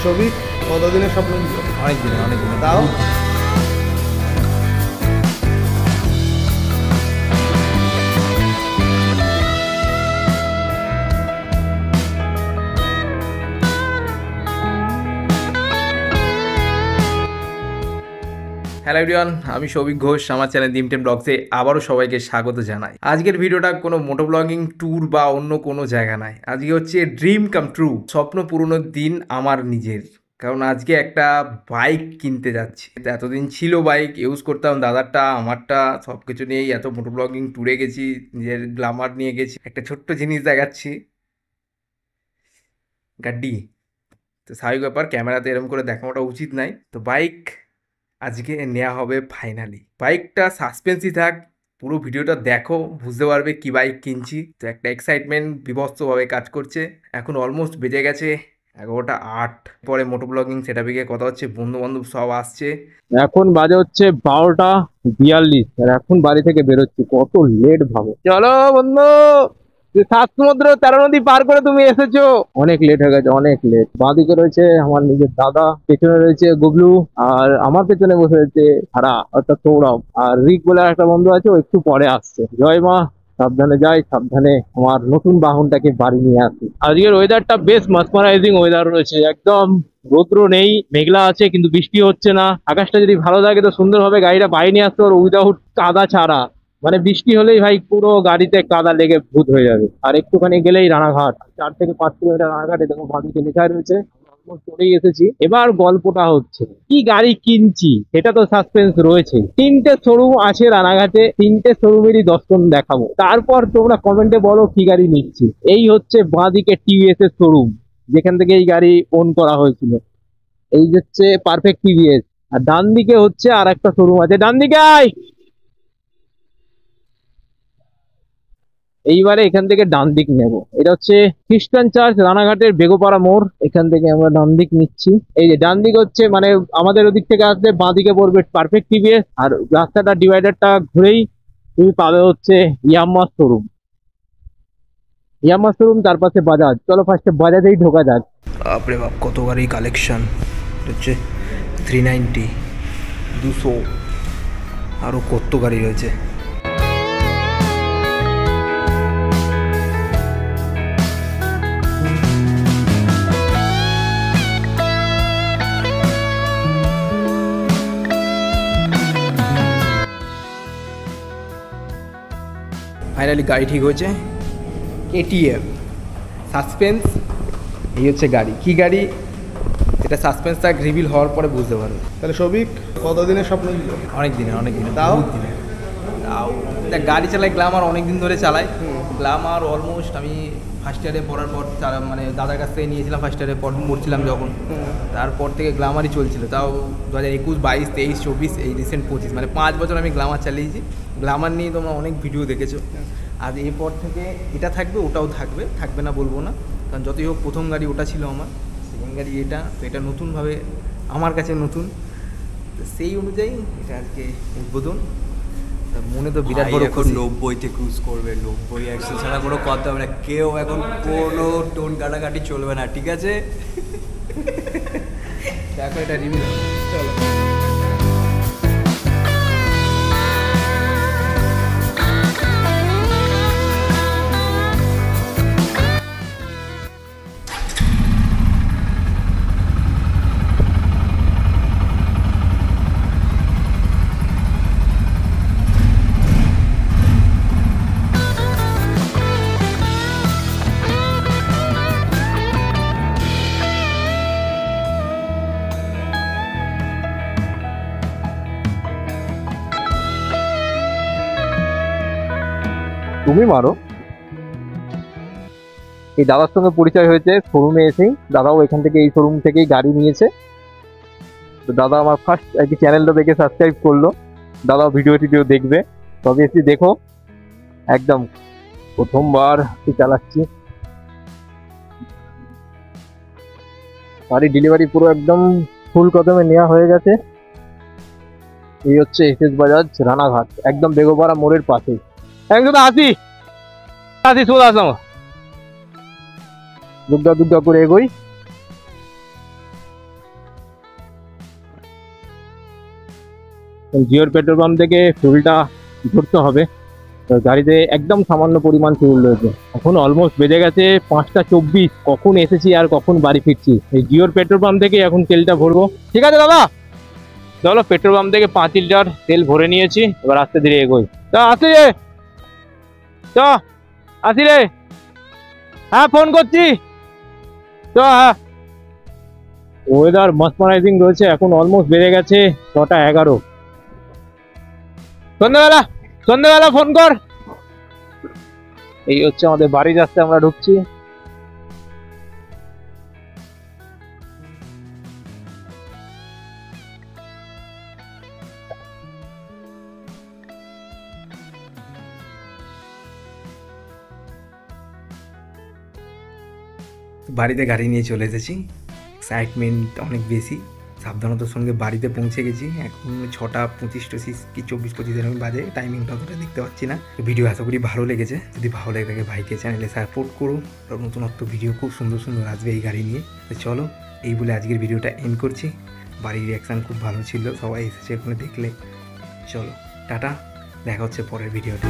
সবিক কতদিনের স্বপ্ন? অনেক দিনে তাও হ্যালো এভরিওয়ান, আমি সৌভিক ঘোষ। আমার চ্যানেল ডিম10 ব্লগসে আবারও সবাইকে স্বাগত জানাই। আজকের ভিডিওটা কোনো মোটো ব্লগিং ট্যুর বা অন্য কোনো জায়গা নাই। আজকে হচ্ছে ড্রিম কাম ট্রু, স্বপ্ন পূরণের দিন আমার নিজের। কারণ আজকে একটা বাইক কিনতে যাচ্ছি। এতদিন ছিল বাইক ইউজ করতাম, দাদারটা আমারটা সব কিছু নিয়েই এত মোটো ব্লগিং ট্যুরে গেছি, নিজের গ্ল্যামার নিয়ে গেছি। একটা ছোট্ট জিনিস দেখাচ্ছি, গাড্ডি। তো স্বাভাবিক ব্যাপার, ক্যামেরাতে এরকম করে দেখানোটা উচিত নাই। তো বাইক আজকে নেওয়া হবে ফাইনালি। বাইকটা সাসপেন্সই থাক, পুরো ভিডিওটা দেখো, বুঝতে পারবে কি বাইক কিনছি। তো একটা এক্সাইটমেন্ট বিভৎসভাবে কাজ করছে। এখন অলমোস্ট বেজে গেছে 11টা 8। পরে মোটো ব্লগিং সেটা গিয়ে কথা হচ্ছে, বন্ধু বান্ধব সব আসছে। এখন বাজে হচ্ছে 12টা 42 আর এখন বাড়ি থেকে বেরোচ্ছি। কত লেট ভাবো। চলো বন্ধু, 7 সমুদ্র 13 নদী পার করে তুমি এসেছো। অনেক লেট হয়ে গেছে, অনেক লেট। বাঁদিকে রয়েছে আমার নিজের দাদা, পেছনে রয়েছে গুবলু, আর আমার পেছনে বসে রয়েছে হারা অর্থাৎ সৌরভ। আর রিক বলে একটা বন্ধু আছে, ও একটু পরে আসছে। জয় মা, সাবধানে যাই, সাবধানে আমার নতুন বাহনটাকে বাড়ি নিয়ে আসি। আজকের ওয়েদারটা বেশ মাসমারাইজিং ওয়েদার রয়েছে। একদম রৌদ্র নেই, মেঘলা আছে, কিন্তু বৃষ্টি হচ্ছে না। আকাশটা যদি ভালো থাকে তো সুন্দরভাবে গাড়িটা বাড়ি নিয়ে আসতে পারো উইদাউট কাদা ছাড়া। মানে বৃষ্টি হলেই ভাই পুরো গাড়িতে কাদা লেগে ভূত হয়ে যাবে। আর একটুখানি গেলেই রানাঘাট, 4 থেকে 5 কিলোমিটার রানাঘাটে দেখো বাদিকে লেখা রয়েছে। চলেই এসেছি। এবার গল্পটা হচ্ছে কি গাড়ি কিনছি সেটা তো সাসপেন্স রয়েছে। 3টে শোরুম আছে রানাঘাটে, 3টে শোরুমেরই দর্শন দেখাবো। তারপর তোমরা কমেন্টে বলো কি গাড়ি নিচ্ছি। এই হচ্ছে বাঁদিকে টিভিএস এর শোরুম, যেখান থেকে এই গাড়ি ওন করা হয়েছিল। এই হচ্ছে পারফেক্ট টিভিএস। আর ডান দিকে হচ্ছে আর একটা শোরুম আছে, ডান দিকে আয়। এইবারে এখান থেকে ডান দিক নেব। এটা হচ্ছে খ্রিস্টান চার্চ, রানাঘাটের বেগোপাড়া মোড়। এখান থেকে আমরা ডান দিক নিচ্ছি। এই যে ডান দিক হচ্ছে মানে আমাদের ওদিক থেকে আসলে বাঁ দিকে পড়বে পারফেক্ট টিভিএস, আর রাস্তাটা ডিভাইডারটা ঘুরেই তুমি পাবে হচ্ছে ইয়ামাহা শোরুম। ইয়ামাহা শোরুম, তার পাশে বাজাজ। চলো ফার্স্টে বাজাজেই ঢোকা যাক। বাপরে বাপ, কত গাড়ি কালেকশন হচ্ছে। 390, 200, আরও কত গাড়ি রয়েছে। ফাইনালি গাড়ি ঠিক হয়েছে, কেটিএম সাসপেন্স। এই হচ্ছে গাড়ি, কি গাড়ি এটা সাসপেন্সটা রিভিল হওয়ার পরে বুঝতে পারবে। তাহলে সবিক কতদিনের স্বপ্ন? অনেক দিনে তাও তাও দেখ, গাড়ি চালাই গ্ল্যামার অনেক দিন ধরে চালাই। গ্ল্যামার অলমোস্ট আমি ফার্স্ট ইয়ারে পড়ার পর মানে দাদার কাছ থেকে নিয়েছিলাম। ফার্স্ট ইয়ারে পড়ছিলাম যখন, তারপর থেকে গ্ল্যামারই চলছিল। তাও 2021, 22, 23, 24, এই রিসেন্ট 25, মানে 5 বছর আমি গ্ল্যামার চালিয়েছি। গ্ল্যামার নিয়ে তোমরা অনেক ভিডিও দেখেছো। আর এরপর থেকে এটা থাকবে, ওটাও থাকবে, থাকবে না বলবো না। কারণ যতই হোক প্রথম গাড়ি ওটা ছিল আমার, সেকেন্ড গাড়ি এটা। তো এটা নতুনভাবে আমার কাছে নতুন, তো সেই অনুযায়ী এটা আজকে উদ্বোধন। মনে তো বিরাট বড় খুশি। 90তে ক্রুজ করবে, 90-100 ছাড়া কোনো কথা হবে না। কেউ এখন কোনো টোন কাটাকাটি চলবে না, ঠিক আছে? দেখো এটা রিভিউ, চলো। তুমি মারো। এই দাদার সঙ্গে পরিচয় হয়েছে শোরুমে এসেই। দাদাও এখান থেকে এই শোরুম থেকেই গাড়ি নিয়েছে। তো দাদা আমার ফার্স্ট আর কি চ্যানেলটা দেখে সাবস্ক্রাইব করলো। দাদাও ভিডিও টিডিও দেখবে, তবে এসে দেখো। একদম প্রথমবার চালাচ্ছি গাড়ি। ডেলিভারি পুরো একদম ফুল কদমে নেওয়া হয়ে গেছে। এই হচ্ছে এসএস বাজাজ রানাঘাট, একদম বেগোপাড়া মোড়ের পাশে। একদম আসি আসি চলে আসলাম। দুর্গা দুর্গা করে এগোই। জিওর পেট্রোল পাম্প থেকে ফুলটা ভরতে হবে। তো গাড়িতে একদম সামান্য পরিমাণ ফুল রয়েছে। এখন অলমোস্ট বেজে গেছে 5:24। কখন এসেছি আর কখন বাড়ি ফিরছি। এই জিওর পেট্রোল পাম্প থেকে এখন তেলটা ভরবো। ঠিক আছে দাদা, চলো পেট্রোল পাম্প থেকে 5 লিটার তেল ভরে নিয়েছি, এবার আস্তে ধীরে এগোই। চ আসি রে, চ আসি রে, হ্যাঁ ফোন করছি, চ। হ্যাঁ, ওয়েদার মসমারাইজিং রয়েছে। এখন অলমোস্ট বেড়ে গেছে 6:11। সন্ধ্যাবেলা ফোন কর। এই হচ্ছে আমাদের বাড়ির রাস্তা, আমরা ঢুকছি। বাড়িতে গাড়ি নিয়ে চলে এসেছি, এক্সাইটমেন্ট অনেক বেশি। সাবধানতার সঙ্গে বাড়িতে পৌঁছে গেছি। এখন 6:25 কি 24-25 এরকম বাজে, টাইমিংটা অতটা দেখতে পাচ্ছি না। ভিডিও আশা করি ভালো লেগেছে। যদি ভালো লেগে থাকে ভাইকে চ্যানেলে সাপোর্ট করো। নতুনত্ব ভিডিও খুব সুন্দর সুন্দর আসবে এই গাড়ি নিয়ে। তো চলো, এই বলে আজকের ভিডিওটা এন্ড করছি। বাড়ির রিয়াকশান খুব ভালো ছিল, সবাই এসেছে এখানে দেখলে। চলো টাটা, দেখা হচ্ছে পরের ভিডিওতে।